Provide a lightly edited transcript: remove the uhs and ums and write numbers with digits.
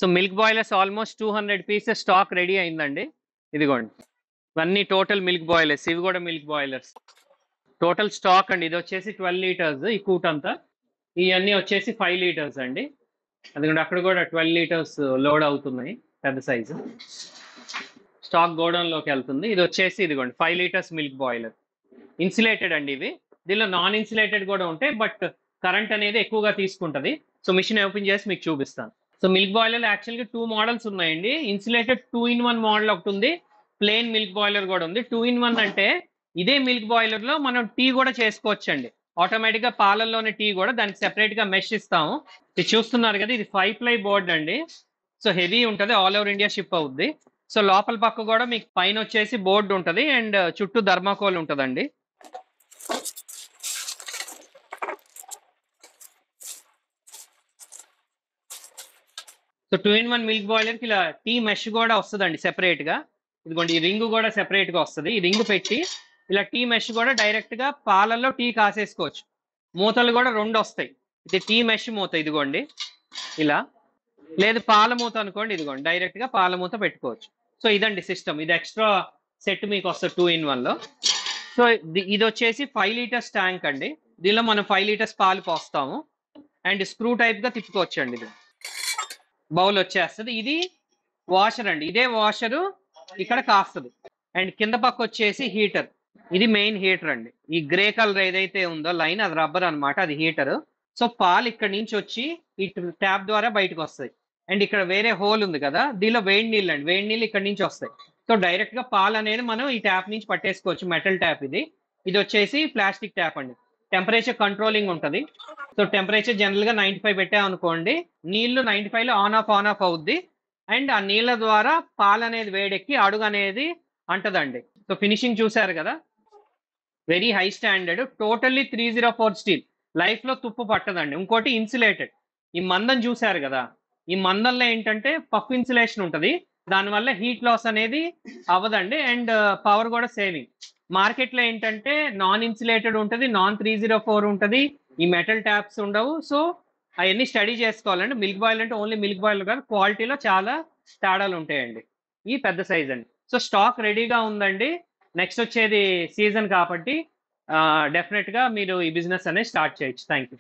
So milk boilers almost 200 pieces stock ready అయిందండి. ఇదిగోండి, ఇవన్నీ టోటల్ మిల్క్ బాయిలర్స్. ఇవి కూడా మిల్క్ బాయిలర్స్. టోటల్ స్టాక్ అండి. ఇది వచ్చేసి 12 లీటర్స్ ఈ కూట్ అంతా. ఇవన్నీ వచ్చేసి 5 లీటర్స్ అండి. అందుకంటే అక్కడ కూడా 12 లీటర్స్ లోడ్ అవుతున్నాయి, పెద్ద సైజు. స్టాక్ గోడౌన్ లోకి వెళ్తుంది. ఇది వచ్చేసి ఇదిగోండి 5 లీటర్స్ మిల్క్ బాయిలర్. ఇన్సులేటెడ్ అండి ఇవి. దీనిలో నాన్ ఇన్సులేటెడ్ కూడా ఉంటాయి, బట్ కరెంట్ అనేది ఎక్కువగా తీసుకుంటది. సో మిషన్ ఓపెన్ చేసి మీకు చూపిస్తాను. సో మిల్క్ బాయిలర్ యాక్చువల్గా 2 మోడల్స్ ఉన్నాయండి. ఇన్సులేటెడ్ 2-in-1 మోడల్ ఒకటి ఉంది, ప్లెయిన్ మిల్క్ బాయిలర్ కూడా ఉంది. 2-in-1 అంటే ఇదే మిల్క్ బాయిలర్ లో మనం టీ కూడా చేసుకోవచ్చు అండి. ఆటోమేటిక్ గా పాలల్లోనే టీ కూడా, దానికి సెపరేట్ గా మెష్ ఇస్తాము. ఇది చూస్తున్నారు కదా, ఇది 5-ply బోర్డ్ అండి. సో హెవీ ఉంటది, ఆల్ ఓవర్ ఇండియా షిప్ అవుద్ది. సో లోపల పక్క కూడా మీకు పైన వచ్చేసి బోర్డు ఉంటది అండ్ చుట్టూ థర్మాకోల్ ఉంటదండి. సో 2-in-1 మిల్క్ బాయిలర్ కి ఇలా టీ మెష్ కూడా వస్తుందండి సెపరేట్ గా. ఇదిగోండి, ఈ రింగ్ కూడా సెపరేట్ గా వస్తుంది. ఈ రింగ్ పెట్టి ఇలా టీ మెష్ కూడా డైరెక్ట్ గా పాలల్లో టీ కాసేసుకోవచ్చు. మూతలు కూడా 2 వస్తాయి. ఇది టీ మెష్ మూత, ఇదిగోండి ఇలా. లేదు పాల మూత అనుకోండి, ఇదిగోండి డైరెక్ట్ గా పాల మూత పెట్టుకోవచ్చు. సో ఇదండి సిస్టమ్. ఇది ఎక్స్ట్రా సెట్ మీకు వస్తుంది 2-in-1 లో. సో ఇది వచ్చేసి 5 లీటర్స్ ట్యాంక్ అండి. దీనిలో మనం 5 లీటర్స్ పాలు పోస్తాము అండ్ స్క్రూ టైప్ గా తిప్పుకోవచ్చు అండి. ఇది బౌల్ వచ్చేస్తుంది. ఇది వాషర్ అండి. ఇదే వాషరు ఇక్కడ కాస్తుంది. అండ్ కింద పక్క వచ్చేసి హీటర్. ఇది మెయిన్ హీటర్ అండి. ఈ గ్రే కలర్ ఏదైతే ఉందో లైన్, అది రబ్బర్ అనమాట, అది హీటర్. సో పాలు ఇక్కడ నుంచి వచ్చి ఈ ట్యాప్ ద్వారా బయటకు వస్తాయి. అండ్ ఇక్కడ వేరే హోల్ ఉంది కదా, దీనిలో వేడి నీళ్ళు అండి. వేడి నీళ్ళు ఇక్కడ నుంచి వస్తాయి. సో డైరెక్ట్ గా పాలు అనేది మనం ఈ ట్యాప్ నుంచి పట్టేసుకోవచ్చు. మెటల్ ట్యాప్ ఇది. ఇది వచ్చేసి ప్లాస్టిక్ ట్యాప్ అండి. టెంపరేచర్ కంట్రోలింగ్ ఉంటుంది. సో టెంపరేచర్ జనరల్ గా 95 పెట్టామనుకోండి, నీళ్లు 95 లో ఆన్ ఆఫ్ అవుద్ది. అండ్ ఆ నీళ్ళ ద్వారా పాలు అనేది వేడెక్కి అడుగు అనేది అంటదండి. సో ఫినిషింగ్ చూసారు కదా, very high standard. Totally 304 steel. Life లో తుప్పు పట్టదండి. ఇంకోటి ఇన్సులేటెడ్. ఈ మందం చూసారు కదా, ఈ మందంలో ఏంటంటే పఫ్ ఇన్సులేషన్ ఉంటుంది. దానివల్ల హీట్ లాస్ అనేది అవ్వదండి అండ్ పవర్ కూడా సేవింగ్. మార్కెట్ లో ఏంటంటే నాన్ ఇన్సులేటెడ్ ఉంటుంది, నాన్ 304 ఉంటుంది, ఈ మెటల్ ట్యాప్స్ ఉండవు. సో అవన్నీ స్టడీ చేసుకోవాలండి. మిల్క్ బాయిల్ అంటే ఓన్లీ మిల్క్ బాయిల్ కాదు, క్వాలిటీలో చాలా తేడాలు ఉంటాయండి. ఈ పెద్ద సైజ్ అండి. సో స్టాక్ రెడీగా ఉందండి. నెక్స్ట్ వచ్చేది సీజన్ కాబట్టి డెఫినెట్ గా మీరు ఈ బిజినెస్ అనేది స్టార్ట్ చేయొచ్చు. Thank you.